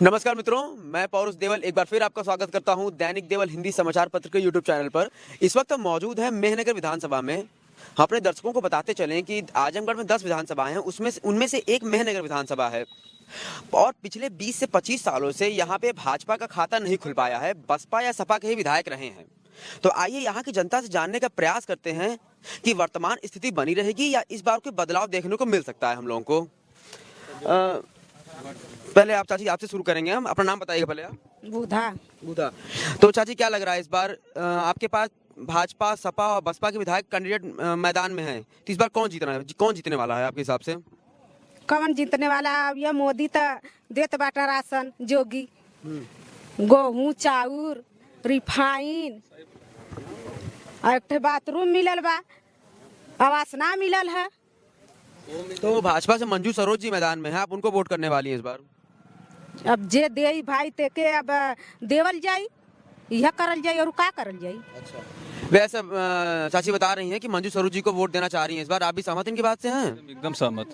नमस्कार मित्रों, मैं पौरुष देवल एक बार फिर आपका स्वागत करता हूं दैनिक देवल हिंदी समाचार पत्र के यूट्यूब चैनल पर। इस वक्त हम मौजूद हैं मेहनगर विधानसभा में। हम अपने दर्शकों को बताते चलें कि आजमगढ़ में 10 विधानसभाएं हैं, उनमें से एक मेहनगर विधानसभा है और पिछले 20 से 25 सालों से यहाँ पे भाजपा का खाता नहीं खुल पाया है। बसपा या सपा के ही विधायक रहे हैं। तो आइए यहाँ की जनता से जानने का प्रयास करते हैं कि वर्तमान स्थिति बनी रहेगी या इस बार कोई बदलाव देखने को मिल सकता है हम लोगों को। पहले आप चाची आपसे शुरू करेंगे। हम अपना नाम बताइएगा पहले आप। बुधा। तो चाची क्या लग रहा है इस बार आपके पास भाजपा सपा और बसपा के विधायक कैंडिडेट मैदान में हैं, तो इस बार कौन जीतने वाला है आपके हिसाब से? कौन जीतने वाला? ये मोदी तो देत बाटा राशन, जोगी गेहूं चाउर रिफाइन एक बाथरूम मिलल बा, आवास ना मिलल है। तो भाजपा से मंजू सरोज जी मैदान में है, आप उनको वोट करने वाली है इस बार? अब जे दे भाई ते के अब देवल जाई, यह करल जाई और का करल जाई। अच्छा। वैसे चाची बता रही हैं कि मंजू सरोज जी को वोट देना चाह रही हैं इस बार, आप भी सहमत इनकी बात से हैं? एकदम सहमत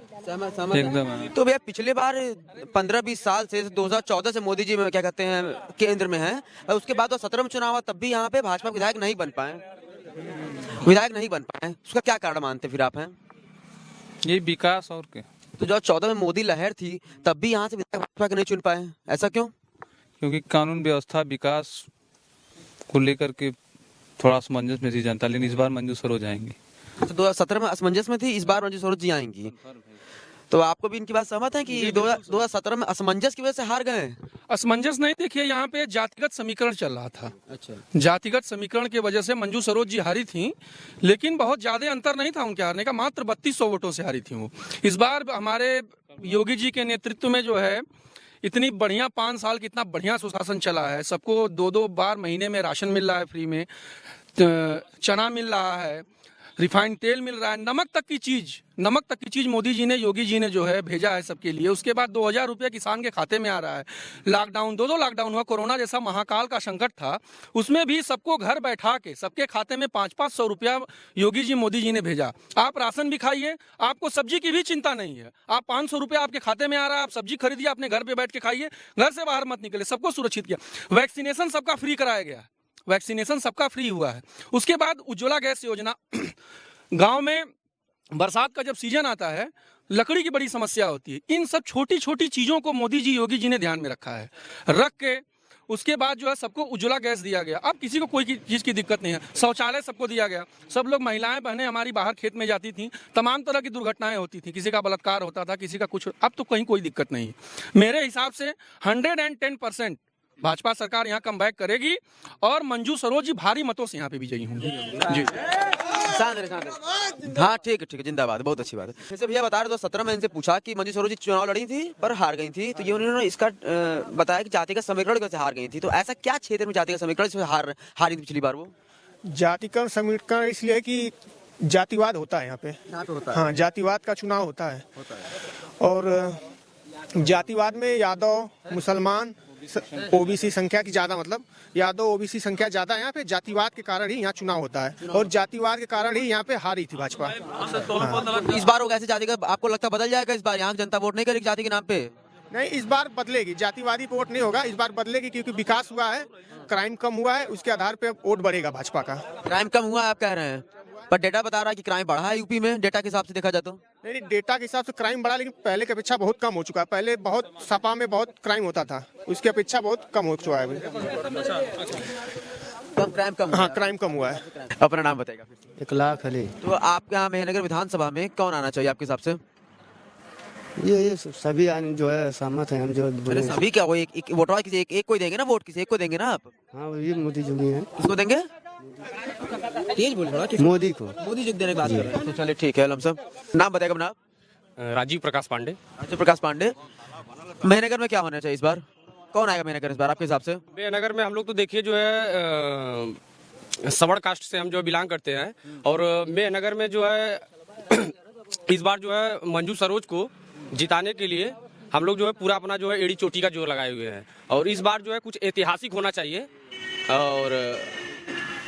एकदम। तो भैया पिछले बार 15-20 साल से 2014 से मोदी जी में क्या कहते हैं केंद्र में है, उसके बाद 17 में चुनाव हुआ, तब भी यहाँ पे भाजपा विधायक नहीं बन पाए। उसका क्या कारण मानते फिर आप हैं? ये विकास और क्या? तो जो 14 में मोदी लहर थी तब भी यहाँ से विधायक भाजपा के नहीं चुन पाए, ऐसा क्यों? क्योंकि कानून व्यवस्था विकास को लेकर के थोड़ा असमंजस में थी जनता, लेकिन इस बार मंजू सरोज आएंगी। तो 2017 में असमंजस में थी, इस बार मंजू सरोज जी आएंगी। तो आपको भी इनकी बात सहमत है कि 2017 में असमंजस की वजह से हार गए? असमंजस नहीं, देखिए यहाँ पे जातिगत समीकरण चल रहा था। अच्छा। जातिगत समीकरण की वजह से मंजू सरोज जी हारी थी, लेकिन बहुत ज्यादा अंतर नहीं था उनके हारने का, मात्र 3200 वोटों से हारी थी वो। इस बार हमारे योगी जी के नेतृत्व में जो है इतनी बढ़िया 5 साल की इतना बढ़िया सुशासन चला है, सबको 2-2 बार महीने में राशन मिल रहा है फ्री में, चना मिल रहा है, रिफाइंड तेल मिल रहा है, नमक तक की चीज मोदी जी ने योगी जी ने जो है भेजा है सबके लिए। उसके बाद 2000 रुपये किसान के खाते में आ रहा है। लॉकडाउन 2 लॉकडाउन हुआ, कोरोना जैसा महाकाल का संकट था, उसमें भी सबको घर बैठा के सबके खाते में 500-500 रुपया योगी जी मोदी जी ने भेजा। आप राशन भी खाइए, आपको सब्जी की भी चिंता नहीं है, आप 500 रुपया आपके खाते में आ रहा है, आप सब्जी खरीदिए, अपने घर पे बैठ के खाइए, घर से बाहर मत निकले, सबको सुरक्षित किया। वैक्सीनेशन सबका फ्री कराया गया, वैक्सीनेशन सबका फ्री हुआ है। उसके बाद उज्ज्वला गैस योजना, गांव में बरसात का जब सीजन आता है लकड़ी की बड़ी समस्या होती है, इन सब छोटी छोटी चीजों को मोदी जी योगी जी ने ध्यान में रखा है, रख के उसके बाद जो है सबको उज्ज्वला गैस दिया गया। अब किसी को कोई चीज की दिक्कत नहीं है, शौचालय सबको दिया गया। सब लोग महिलाएं बहनें हमारी बाहर खेत में जाती थी, तमाम तरह की दुर्घटनाएं होती थी, किसी का बलात्कार होता था, किसी का कुछ, अब तो कहीं कोई दिक्कत नहीं है। मेरे हिसाब से 110% भाजपा सरकार यहाँ कम बैक करेगी और मंजू सरोज जी भारी मतों से यहाँ पे विजयी होंगे जी। हाँ ठीक है, जिंदाबाद, बहुत अच्छी बात है। जैसे भैया बता रहे 2017 में इनसे पूछा कि मंजू सरोज जी चुनाव लड़ी थी पर हार गई थी, तो ये उन्होंने इसका बताया कि जातिगत समीकरण की वजह से हार गई थी। तो ऐसा क्या क्षेत्र में जातिगत समीकरण से हारी थी पिछली बार वो? जातिगत समीकरण इसलिए कि जातिवाद होता है यहाँ पे होता है। हाँ, जातिवाद का चुनाव होता है और जातिवाद में यादव मुसलमान ओबीसी संख्या की ज्यादा, मतलब यादव ओबीसी संख्या ज्यादा है यहाँ पे, जातिवाद के कारण ही यहाँ चुनाव होता है और जातिवाद के कारण ही यहाँ पे हारी थी भाजपा। हाँ। इस बार वो कैसे जातिगत आपको लगता बदल जाएगा? इस बार यहाँ जनता वोट नहीं करेगी जाति के नाम पे? नहीं, इस बार बदलेगी, जातिवादी पे वोट नहीं होगा, इस बार बदलेगी क्योंकि विकास हुआ है, क्राइम कम हुआ है, उसके आधार पे वोट बढ़ेगा भाजपा का। क्राइम कम हुआ आप कह रहे हैं, पर डेटा बता रहा है कि क्राइम बढ़ा है यूपी में, डेटा के हिसाब से देखा जाए तो? नहीं, डेटा के हिसाब से क्राइम बढ़ा, लेकिन पहले की अपेक्षा बहुत कम हो चुका है। पहले बहुत सपा में बहुत क्राइम होता था, उसकी अपेक्षा बहुत कम हो चुका है। क्राइम कम? हाँ, क्राइम कम हुआ है। अपना नाम बताएगा? 1 लाख अली। तो आपके यहाँ मेहनगर विधानसभा में कौन आना चाहिए आपके हिसाब से? ये सभी जो है सहमत हैं हम जो अरे सभी क्या, वो एक वोटर किसी एक को ही देंगे ना, वोट किसी एक को देंगे ना आप? हाँ, ये मोदी जी है। किसको देंगे? तेज बोल रहा है। मोदी को देने की बात कर रहे हैं। तो चलिए ठीक है, लमसम नाम बताएगा अपना? राजीव प्रकाश पांडे। अच्छा, प्रकाश पांडे। मेहनगर में क्या होना चाहिए इस बार? कौन आएगा मेहनगर इस बार आपके हिसाब से? मेहनगर में हम लोग तो देखिए जो है सवर्ण कास्ट से हम जो बिलोंग करते हैं और मेहनगर में जो है इस बार जो है मंजू सरोज को जिताने के लिए हम लोग जो है पूरा अपना जो है एड़ी चोटी का जोर लगाए हुए हैं और इस बार जो है कुछ ऐतिहासिक होना चाहिए और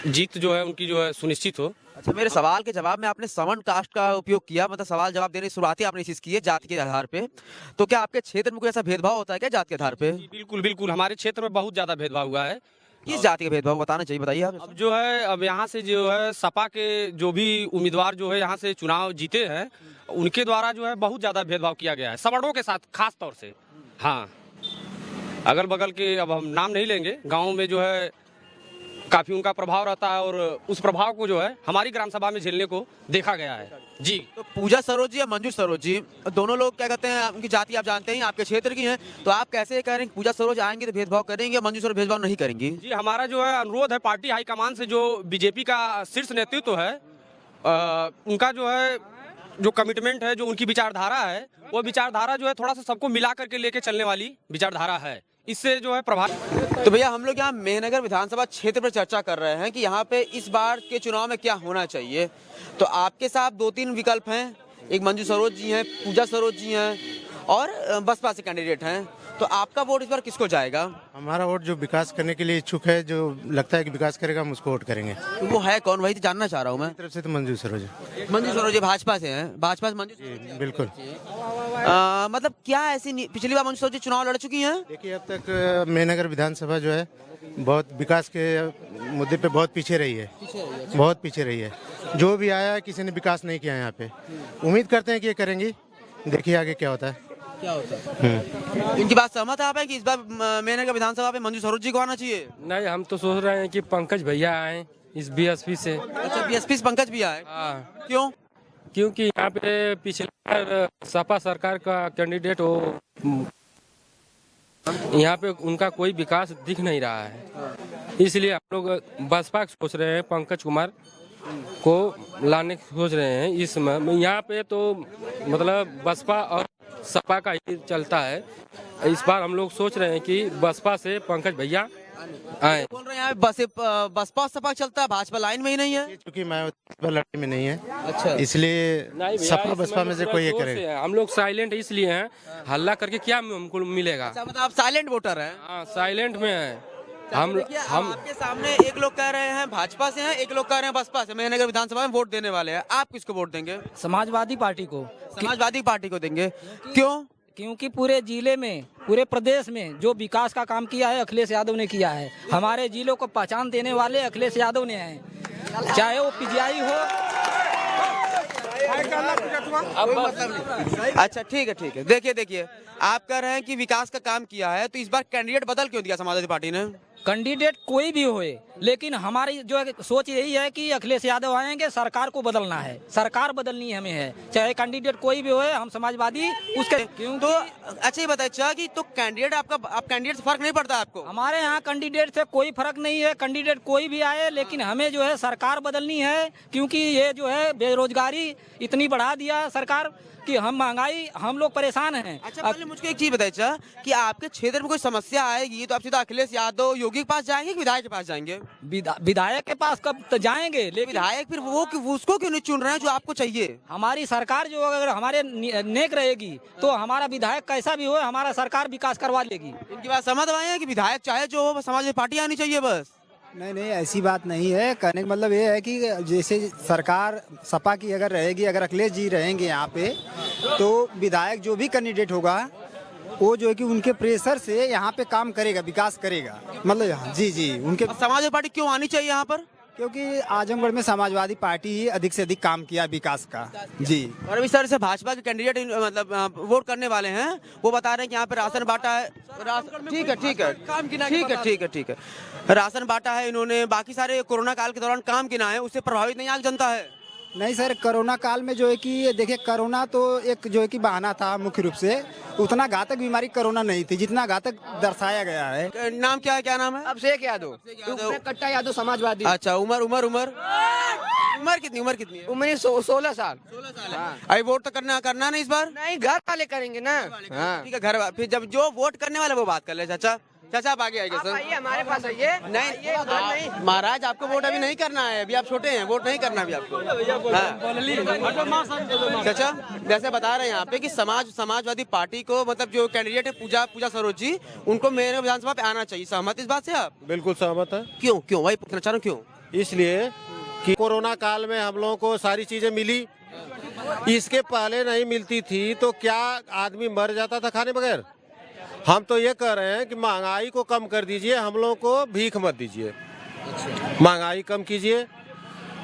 जीत जो है उनकी जो है सुनिश्चित हो। अच्छा, मेरे सवाल के जवाब में आपने सवर्ण कास्ट का उपयोग किया, मतलब सवाल जवाब देने की शुरुआती आपने चीज की है जाति के आधार पे। तो क्या आपके क्षेत्र में कोई ऐसा भेदभाव होता है क्या जाति के आधार पे? जी, बिल्कुल बिल्कुल, हमारे क्षेत्र में बहुत ज़्यादा भेदभाव हुआ है। किस जाति का भेदभाव बताना चाहिए, बताइए आप। अब जो है, अब यहाँ से जो है सपा के जो भी उम्मीदवार जो है यहाँ से चुनाव जीते हैं, उनके द्वारा जो है बहुत ज़्यादा भेदभाव किया गया है सवर्णों के साथ, खास तौर से। हाँ, अगल बगल के अब हम नाम नहीं लेंगे, गाँव में जो है काफी उनका प्रभाव रहता है, और उस प्रभाव को जो है हमारी ग्राम सभा में झेलने को देखा गया है। जी, तो पूजा सरोज जी या मंजू सरोज जी, दोनों लोग क्या कहते हैं, उनकी जाति आप जानते हैं, आपके क्षेत्र की हैं, तो आप कैसे कह रहे हैं कि पूजा सरोज आएंगे तो भेदभाव करेंगे या मंजू सरोज भेदभाव नहीं करेंगी? जी, हमारा जो है अनुरोध है पार्टी हाईकमान से, जो बीजेपी का शीर्ष नेतृत्व है, उनका जो है जो कमिटमेंट है, जो उनकी विचारधारा है, वो विचारधारा जो है थोड़ा सा सबको मिला करके लेके चलने वाली विचारधारा है। इससे जो है प्रभाव। तो भैया, हम लोग यहाँ मेहनगर विधानसभा क्षेत्र पर चर्चा कर रहे हैं कि यहाँ पे इस बार के चुनाव में क्या होना चाहिए। तो आपके साथ 2-3 विकल्प हैं, एक मंजू सरोज जी हैं, पूजा सरोज जी हैं और बसपा से कैंडिडेट हैं। तो आपका वोट इस बार किसको जाएगा? हमारा वोट जो विकास करने के लिए इच्छुक है, जो लगता है कि विकास करेगा, हम उसको वोट करेंगे। तो वो है कौन, वही तो जानना चाह रहा हूँ मैं। तरफ से तो मंजू सरोज है। मंजू सरोज जी भाजपा से हैं, भाजपा से मंजू सरोज जी। बिल्कुल। मतलब क्या ऐसी पिछली बार मंजू सरोज जी चुनाव लड़ चुकी हैं? देखिए, अब तक मेहनगर विधानसभा जो है बहुत विकास के मुद्दे पे बहुत पीछे रही है, बहुत पीछे रही है। जो भी आया है, किसी ने विकास नहीं किया यहाँ पे। उम्मीद करते हैं कि ये करेंगी, देखिए आगे क्या होता है। क्या होता है? इनकी बात सहमत है आप हैं कि इस बार मेहनगर विधानसभा पे मंजू सरोज जी को आना चाहिए? नहीं, हम तो सोच रहे हैं कि पंकज भैया आए इस बीएसपी से। अच्छा, बीएसपी से पंकज भी आए? हाँ, क्यों? क्योंकि यहाँ पे पिछले बार सपा सरकार का कैंडिडेट हो, यहाँ पे उनका कोई विकास दिख नहीं रहा है, इसलिए हम लोग बसपा सोच रहे हैं, पंकज कुमार को लाने की सोच रहे हैं। इसमें यहाँ पे तो मतलब बसपा और सपा का ही चलता है। इस बार हम लोग सोच रहे हैं कि बसपा से पंकज भैया आए। बोल रहे हैं यहाँ बसपा सपा चलता है, भाजपा लाइन में ही नहीं है। क्योंकि मैं लड़ाई में नहीं है, अच्छा, इसलिए नहीं भैया, सपा बसपा में से कोई एक करेगा। हम लोग साइलेंट इसलिए हैं, हल्ला करके क्या हमको मिलेगा। अच्छा, मतलब आप साइलेंट वोटर हैं? हाँ, साइलेंट में है हम। आपके सामने एक लोग कह रहे हैं भाजपा से हैं, एक लोग कह रहे हैं बसपा से, मेहनगर विधानसभा में वोट देने वाले हैं। आप किसको वोट देंगे? समाजवादी पार्टी को। समाजवादी पार्टी को देंगे। क्यों? क्योंकि पूरे जिले में, पूरे प्रदेश में जो विकास का काम किया है अखिलेश यादव ने किया है। हमारे जिलों को पहचान देने वाले अखिलेश यादव ने हैं, चाहे वो पीजीआई हो। अच्छा, ठीक है। देखिए, आप कह रहे हैं कि विकास का काम किया है, तो इस बार कैंडिडेट बदल क्यों दिया समाजवादी पार्टी ने? कैंडिडेट कोई भी होए, लेकिन हमारी जो सोच यही है कि अखिलेश यादव आएंगे, सरकार को बदलना है, सरकार बदलनी हमें है, चाहे कैंडिडेट कोई भी होए, हम समाजवादी उसके। क्यों? तो अच्छा, ये बताइए कि तो कैंडिडेट आप कैंडिडेट से फर्क नहीं पड़ता आपको? हमारे यहाँ कैंडिडेट से कोई फर्क नहीं है, कैंडिडेट कोई भी आए, लेकिन हमें जो है सरकार बदलनी है। क्योंकि ये जो है बेरोजगारी इतनी बढ़ा दिया सरकार कि हम महंगाई, हम लोग परेशान हैं। अच्छा, पहले मुझको एक चीज बताइए कि आपके क्षेत्र में कोई समस्या आएगी तो आप सीधा अखिलेश यादव, योगी के पास जाएंगे कि विधायक के पास जाएंगे? विधायक के पास कब तो जाएंगे, लेकिन विधायक फिर वो उसको क्यों नहीं चुन रहे हैं जो आपको चाहिए? हमारी सरकार जो अगर हमारे नेक रहेगी तो हमारा विधायक कैसा भी हो, हमारा सरकार विकास करवा लेगी। इनकी बात समझ आए हैं कि विधायक चाहे जो हो, समाजवादी पार्टी आनी चाहिए बस? नहीं, ऐसी बात नहीं है। कहने का मतलब ये है कि जैसे सरकार सपा की अगर रहेगी, अगर अखिलेश जी रहेंगे यहाँ पे, तो विधायक जो भी कैंडिडेट होगा वो जो है कि उनके प्रेशर से यहाँ पे काम करेगा, विकास करेगा। मतलब जी उनके। समाजवादी पार्टी क्यों आनी चाहिए यहाँ पर? क्योंकि आजमगढ़ में समाजवादी पार्टी ही अधिक से अधिक काम किया विकास का। जी। और अभी सर से भाजपा के कैंडिडेट मतलब वोट करने वाले हैं, वो बता रहे हैं कि यहाँ पे राशन बांटा है। ठीक है। राशन बांटा है इन्होंने, बाकी सारे कोरोना काल के दौरान काम किया है, उससे प्रभावित नहीं आग जनता है? नहीं सर, कोरोना काल में जो है कि देखिए, कोरोना तो एक जो है कि बहाना था मुख्य रूप से। उतना घातक बीमारी कोरोना नहीं थी जितना घातक दर्शाया गया है। नाम क्या है, क्या नाम है? अभिषेक यादव, कट्टा यादव, समाजवादी। अच्छा, उम्र कितनी है? उम्र 16 साल। 16 साल है। अभी वोट तो करना नहीं इस बार? नहीं, घर वाले करेंगे ना। ठीक है, घर फिर जब जो वोट करने वाले वो बात कर ले। चाचा आप आगे आइए सर। हमारे पास आइए। नहीं महाराज, आपको वोट अभी नहीं करना है, अभी आप छोटे हैं, वोट नहीं करना अभी आपको। चाचा, जैसे बता रहे हैं यहाँ पे कि समाजवादी पार्टी को, मतलब जो कैंडिडेट है पूजा सरोज जी, उनको मेरे विधानसभा पे आना चाहिए। सहमत इस बात से आप? बिल्कुल सहमत है। क्यों वही पूछना चाह रहा हूँ, क्यों? इसलिए कि कोरोना काल में हम लोगों को सारी चीजें मिली, इसके पहले नहीं मिलती थी तो क्या आदमी मर जाता था खाने बगैर। हम तो ये कह रहे हैं कि महंगाई को कम कर दीजिए, हम लोगों को भीख मत दीजिए। महंगाई कम कीजिए,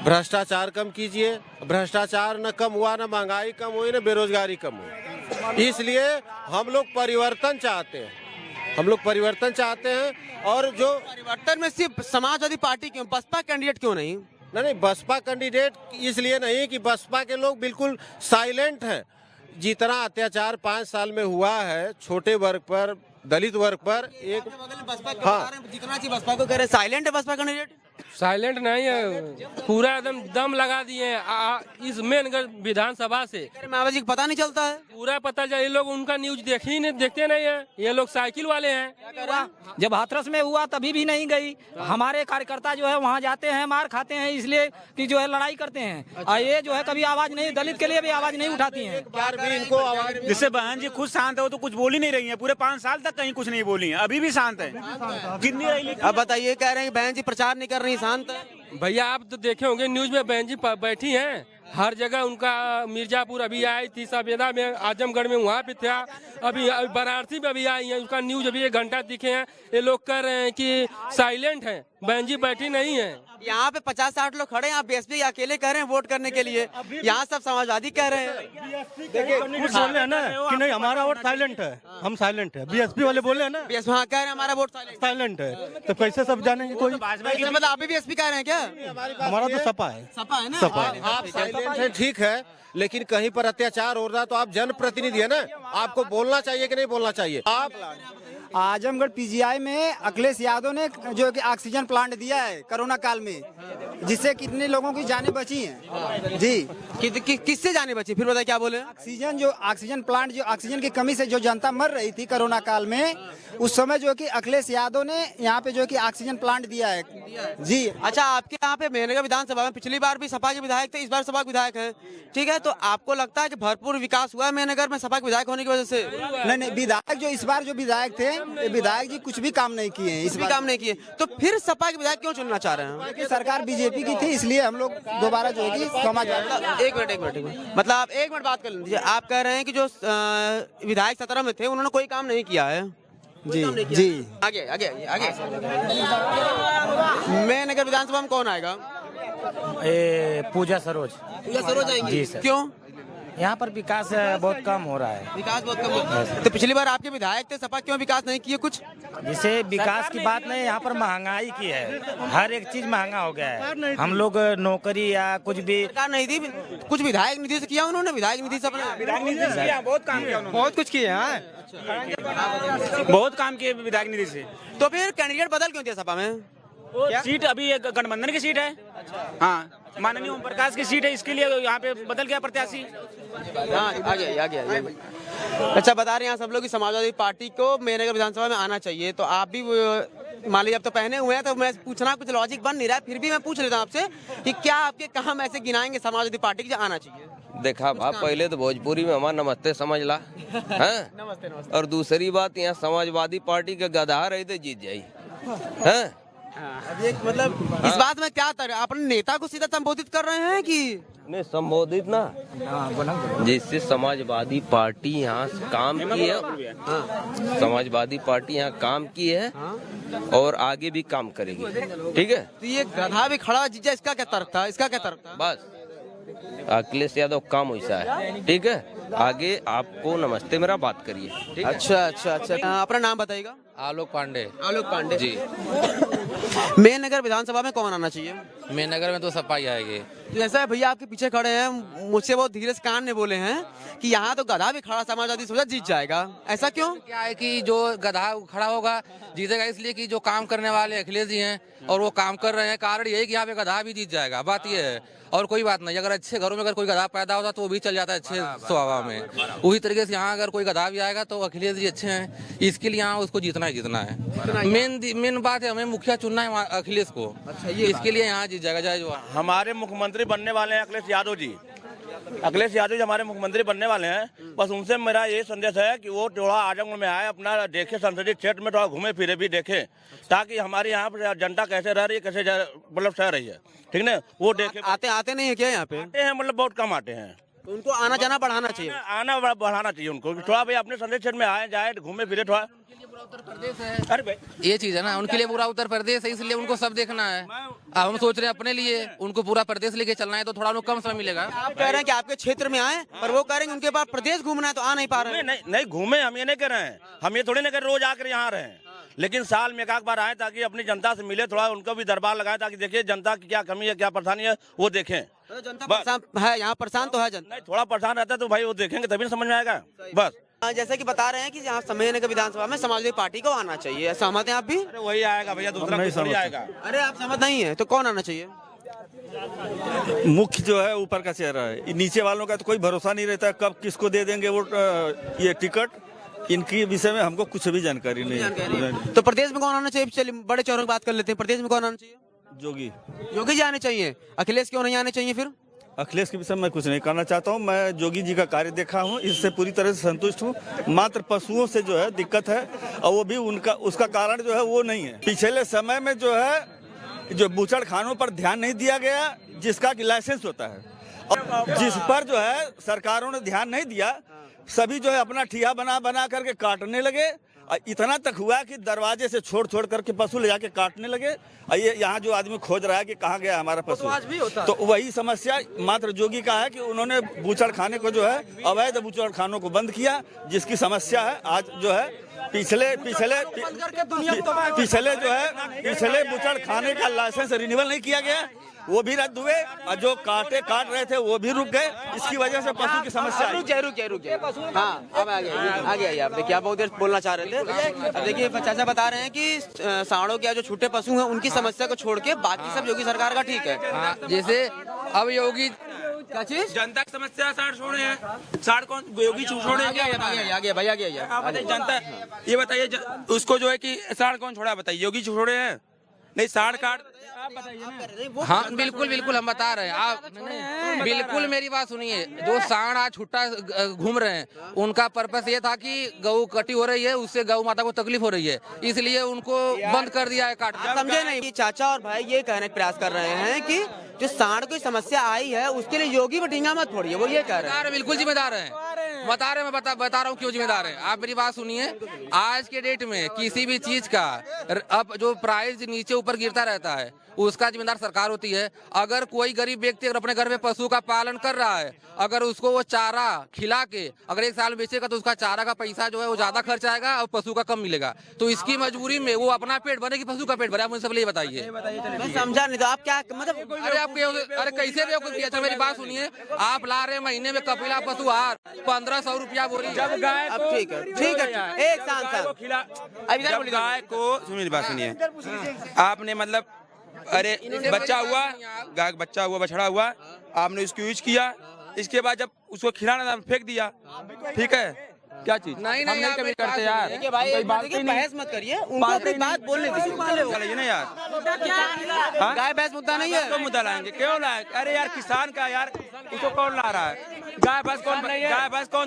भ्रष्टाचार कम कीजिए। भ्रष्टाचार न कम हुआ, न महंगाई कम हुई, न बेरोजगारी कम हुई। इसलिए हम लोग परिवर्तन चाहते हैं, हम लोग परिवर्तन चाहते हैं। और जो परिवर्तन में सिर्फ समाजवादी पार्टी क्यों, बसपा कैंडिडेट क्यों नहीं? नहीं, बसपा कैंडिडेट इसलिए नहीं कि बसपा के लोग बिल्कुल साइलेंट हैं। जितना अत्याचार 5 साल में हुआ है छोटे वर्ग पर, दलित वर्ग पर, एक बसपा जितना चाहिए बसपा को कह रहे, साइलेंट है बसपा कैंडिडेट। साइलेंट नहीं है, पूरा एकदम दम लगा दिए हैं इस मेनगढ़ विधानसभा से। मायावती को पता नहीं चलता है, पूरा पता चल, ये लोग उनका न्यूज देखते नहीं है। ये लोग साइकिल वाले हैं। जब हाथरस में हुआ तभी भी नहीं गई। हमारे कार्यकर्ता जो है वहाँ जाते हैं, मार खाते हैं, इसलिए कि जो है लड़ाई करते हैं। और ये जो है कभी आवाज नहीं, दलित के लिए भी आवाज नहीं उठाती हैं। इनको आवाज, जिससे बहन जी खुद शांत है, वो तो कुछ बोल ही नहीं रही है। पूरे 5 साल तक कहीं कुछ नहीं बोली है, अभी भी शांत है। कितनी रही? अब बताइए, कह रहे हैं बहन जी प्रचार नहीं कर रही, शांत है। भैया आप तो देखे होंगे न्यूज में, बहन जी बैठी हैं हर जगह। उनका मिर्जापुर अभी आई थी, सफेदा में, आजमगढ़ में वहाँ पे था, अभी वाराणसी में अभी आई है। उसका न्यूज अभी 1 घंटा दिखे हैं। ये लोग कह रहे हैं कि साइलेंट है, बहन जी बैठी नहीं है। यहाँ पे 50-60 लोग खड़े हैं, आप बीएसपी अकेले कह रहे हैं वोट करने के लिए। यहाँ सब समाजवादी कह रहे हैं। देखिए कुछ बोले हैं ना कि नहीं हमारा वोट साइलेंट है, हम साइलेंट है। बीएसपी वाले बोले हैं ना बीएसपी हाँ कह रहे हैं हमारा वोट साइलेंट है, तो कैसे सब जानेंगे? कोई मतलब आप भी बीएसपी कह रहे हैं क्या? हमारा तो सपा है, सपा है ना। सपा है। आप साइलेंट हैं, ठीक है, लेकिन कहीं पर अत्याचार हो रहा तो आप जनप्रतिनिधि है ना, आपको बोलना चाहिए कि नहीं बोलना चाहिए? आप आजमगढ़ पीजीआई में अखिलेश यादव ने जो कि ऑक्सीजन प्लांट दिया है कोरोना काल में, जिससे कितने लोगों की जानें बची हैं जी। किससे जाने बची, फिर बताइए क्या बोले? ऑक्सीजन प्लांट, जो ऑक्सीजन की कमी से जो जनता मर रही थी कोरोना काल में, उस समय जो कि अखिलेश यादव ने यहाँ पे जो कि ऑक्सीजन प्लांट दिया है जी। अच्छा, आपके यहाँ पे मेहनगर विधानसभा में पिछली बार भी सपा के विधायक थे, इस बार सपा के विधायक हैं, ठीक है, तो आपको लगता है कि भरपूर विकास हुआ है मेहनगर में सपा के विधायक होने की वजह से? नहीं, विधायक जो इस बार जो विधायक थे, विधायक जी कुछ भी काम नहीं किए हैं, इस भी काम नहीं किए, तो फिर सपा के विधायक क्यों चुनना चाह रहे हैं? कि सरकार बीजेपी की थी, इसलिए हम लोग दोबारा जो है कि समाजवादी। एक मिनट मतलब आप 1 मिनट बात कर लीजिए। आप कह रहे हैं कि जो विधायक 17 में थे उन्होंने कोई काम नहीं किया है जी जी। आगे मेहनगर विधानसभा में कौन आएगा? पूजा सरोज आएंगी जी सर। क्यों? यहाँ पर विकास बहुत कम हो रहा है। विकास बहुत कम होता है। तो पिछली बार आपके विधायक थे, सपा क्यों विकास नहीं किए कुछ? जिसे विकास की बात नहीं, यहाँ पर महंगाई की है, हर एक चीज महंगा हो गया है। हम लोग नौकरी या कुछ भी सरकार नहीं दी, कुछ विधायक निधि से किया उन्होंने, विधायक निधि से अपना बहुत काम किया, बहुत कुछ किए हैं, बहुत काम किए विधायक निधि से। तो फिर कैंडिडेट बदल क्यों दिया सपा में? सीट अभी गठबंधन की सीट है, हाँ, माननीय ओम प्रकाश की सीट है, इसके लिए यहाँ पे बदल गया प्रत्याशी। आगे। अच्छा, बता रहे हैं यहाँ सब लोग कि समाजवादी पार्टी को मेहनगर विधानसभा में आना चाहिए, तो आप भी मान लीजिए अब तो पहने हुए हैं, तो मैं पूछना कुछ लॉजिक बन नहीं रहा है, फिर भी मैं पूछ लेता हूँ आपसे कि क्या आपके काम ऐसे गिनाएंगे समाजवादी पार्टी की जो आना चाहिए? देखा भाई, पहले तो भोजपुरी में हमारा नमस्ते समझ ला है? नमस्ते। और दूसरी बात, यहाँ समाजवादी पार्टी का गधा रही तो जीत जाई है? मतलब इस बात में क्या अपने नेता को सीधा संबोधित कर रहे हैं कि नहीं संबोधित ना, जिससे समाजवादी पार्टी यहाँ काम की है, समाजवादी पार्टी यहाँ काम की है और आगे भी काम करेगी, ठीक है। तो ये गधा भी खड़ा जीजा, इसका क्या तर्क था? बस अखिलेश यादव काम वैसा है, ठीक है। आगे आपको नमस्ते मेरा बात करिए। अच्छा। अपना नाम बताइएगा। आलोक पांडे जी। मेहनगर विधानसभा में कौन आना चाहिए? मेहनगर में तो सपा ही आएगी। तो ऐसा है भैया, आपके पीछे खड़े हैं, मुझसे बहुत धीरे से कान ने बोले हैं कि यहाँ तो गधा भी खड़ा समाजवादी सोचा जीत जाएगा, ऐसा क्यों? क्या है कि जो गधा खड़ा होगा जीतेगा, इसलिए कि जो काम करने वाले अखिलेश जी हैं और वो काम कर रहे हैं, कारण यही कि यहाँ पे गधा भी जीत जाएगा, बात ये है और कोई बात नहीं। अगर अच्छे घरों में अगर कोई गधा पैदा होता तो वो भी चल जाता है अच्छे स्वभाव में, उसी तरीके से यहाँ अगर कोई गधा भी आएगा तो अखिलेश जी अच्छे हैं, इसके लिए यहाँ उसको जीतना है। मेन बात है, हमें मुखिया चुनना है अखिलेश को, इसके लिए यहाँ जीत जाएगा। जय जवान। हमारे मुख्यमंत्री बनने वाले हैं अखिलेश यादव जी, अखिलेश यादव जी हमारे मुख्यमंत्री बनने वाले हैं, बस उनसे मेरा ये संदेश है कि वो थोड़ा आजमगढ़ में आए, अपना देखे, संसदीय क्षेत्र में थोड़ा घूमे फिरे भी देखे, ताकि हमारे यहाँ पर जनता कैसे रह रही है, कैसे मतलब सह रही है, ठीक ना, वो देखे। आते नहीं है क्या यहाँ पे? आते हैं, मतलब बहुत कम आते हैं। तो उनको आना जाना बढ़ाना चाहिए, आना बढ़ाना चाहिए उनको, थोड़ा भाई अपने संसदीय क्षेत्र में आए जाए, घूमे फिरे थोड़ा। उत्तर प्रदेश है, अरे भाई ये चीज है ना, उनके लिए पूरा उत्तर प्रदेश है, इसलिए उनको सब देखना है। अब हम सोच रहे हैं अपने लिए, उनको पूरा प्रदेश लेके चलना है, तो थोड़ा उनको कम समय मिलेगा। आप कह रहे हैं कि आपके क्षेत्र में आए, पर वो कह रहे हैं उनके पास प्रदेश घूमना है तो आ नहीं पा रहे हैं। नहीं घूमे, हम ये नहीं कर रहे हैं, हम ये थोड़ी नहीं कर रोज आकर यहाँ रहे हैं, लेकिन साल में एक बार आए ताकि अपनी जनता से मिले, थोड़ा उनको भी दरबार लगाए, ताकि देखिए जनता की क्या कमी है, क्या परेशानी है, वो देखें। जनता परेशान है, यहाँ परेशान तो है जनता। नहीं, थोड़ा परेशान रहता है तो भाई वो देखेंगे तभी समझ में आएगा बस। जैसे कि बता रहे हैं कि यहाँ महेंद्रनगर विधानसभा में समाजवादी पार्टी को आना चाहिए, सहमत हैं आप भी? अरे वही आएगा भैया, दूसरा कोई थोड़ी आएगा। अरे आप सहमत नहीं है तो कौन आना चाहिए? मुख्य जो है ऊपर का चेहरा है, नीचे वालों का तो कोई भरोसा नहीं रहता, कब किसको दे देंगे वो ये टिकट, इनकी विषय में हमको कुछ भी जानकारी नहीं है। तो प्रदेश में कौन आना चाहिए? चलिए बड़े चौरों की बात कर लेते हैं, प्रदेश में कौन आना चाहिए? योगी जी आने चाहिए। अखिलेश क्यों नहीं आने चाहिए फिर? अखिलेश के विषय में कुछ नहीं करना चाहता हूँ, मैं योगी जी का कार्य देखा हूँ, इससे पूरी तरह से संतुष्ट हूँ। मात्र पशुओं से जो है दिक्कत है, और वो भी उसका कारण जो है वो नहीं है। पिछले समय में जो है जो बूचड़ खानों पर ध्यान नहीं दिया गया, जिसका कि लाइसेंस होता है, और जिस पर जो है सरकारों ने ध्यान नहीं दिया, सभी जो है अपना ठिया बना करके काटने लगे। इतना तक हुआ कि दरवाजे से छोड़ करके पशु ले जाके काटने लगे। ये यहाँ जो आदमी खोज रहा है कि कहाँ गया हमारा पशु, तो आज भी होता है। तो वही समस्या मात्र जोगी का है कि उन्होंने बूचड़ खाने को जो है अवैध बूचड़ खानों को बंद किया, जिसकी समस्या है आज जो है पिछले बूचड़ खाने का लाइसेंस रिन्यूअल नहीं किया गया, वो भी रद्द हुए, और जो काट रहे थे वो भी रुक गए। इसकी वजह से पशु की समस्या रुक गए। हाँ, अब आगे आप देखिए, आप बहुत देर बोलना चाह रहे थे। अब देखिए चाचा बता रहे हैं कि सांडों के जो छोटे पशु हैं उनकी समस्या को छोड़ के बाकी सब योगी सरकार का ठीक है। जैसे अब योगी क्या चीज? जनता की समस्या साड़ छोड़े हैं, साड़ कौन योगी छोड़े हैं? आगे भाई आगे जनता ये बताइए, उसको जो है कि साड़ कौन छोड़ा बताइए, योगी छोड़े हैं? नहीं, साड़ काट हाँ बिल्कुल हम बता रहे हैं, आप बिल्कुल मेरी बात सुनिए। जो सांड आज छुट्टा घूम रहे हैं, उनका पर्पस ये था कि गऊ कटी हो रही है, उससे गौ माता को तकलीफ हो रही है, इसलिए उनको बंद कर दिया है काटना। समझे नहीं कि चाचा और भाई ये कहने का प्रयास कर रहे हैं कि जो सांड की समस्या आई है उसके लिए योगी में टींगा मत फोड़िए, वो ये कह रहे हैं। बिल्कुल जिम्मेदार है, बता रहा हूँ क्यों जिम्मेदार है। आप मेरी बात सुनिए, आज के डेट में किसी भी चीज का अब जो प्राइस नीचे ऊपर गिरता रहता है, उसका जिम्मेदार सरकार होती है। अगर कोई गरीब व्यक्ति अगर अपने घर में पशु का पालन कर रहा है, अगर उसको वो चारा खिला के अगर 1 साल बेचेगा, तो उसका चारा का पैसा जो है वो ज्यादा खर्च आएगा और पशु का कम मिलेगा। तो इसकी मजबूरी में वो अपना पेट भरे कि पशु का पेट भरे, आप मुझे सब ये बताइए। मैं समझा नहीं, तो आप क्या मतलब? अरे कैसे बेवकूफ किया? अच्छा मेरी बात सुनिए, आप ला रहे महीने में कपिला पशु आहार 1500 रुपया बोरी। अब ठीक है, एक साल गाय को मेरी बात सुनिए, आपने मतलब अरे बच्चा हुआ बछड़ा हुआ, आपने उसको यूज किया, इसके बाद जब उसको खिलाना था फेंक दिया, ठीक है, क्या चीज? नहीं कभी करते यार, देखिए भाई बहस मत करिए, उनको अपनी बात बोलने दीजिए ना यार। गाय भैंस मुद्दा नहीं है तो मुद्दा लाएंगे, क्यों लाए? अरे यार किसान का यार, इसको कौन ला रहा है? गाय भैंस कौन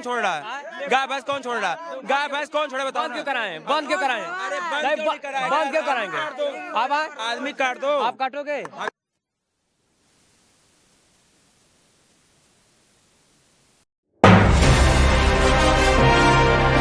छोड़ रहा है? गाय भैंस कौन छोड़ रहा है? गाय भैंस कौन छोड़े बताओ? बंद क्यों कराएं? बंद क्यों कराएंगे? अब आदमी काट दो, आप काटोगे?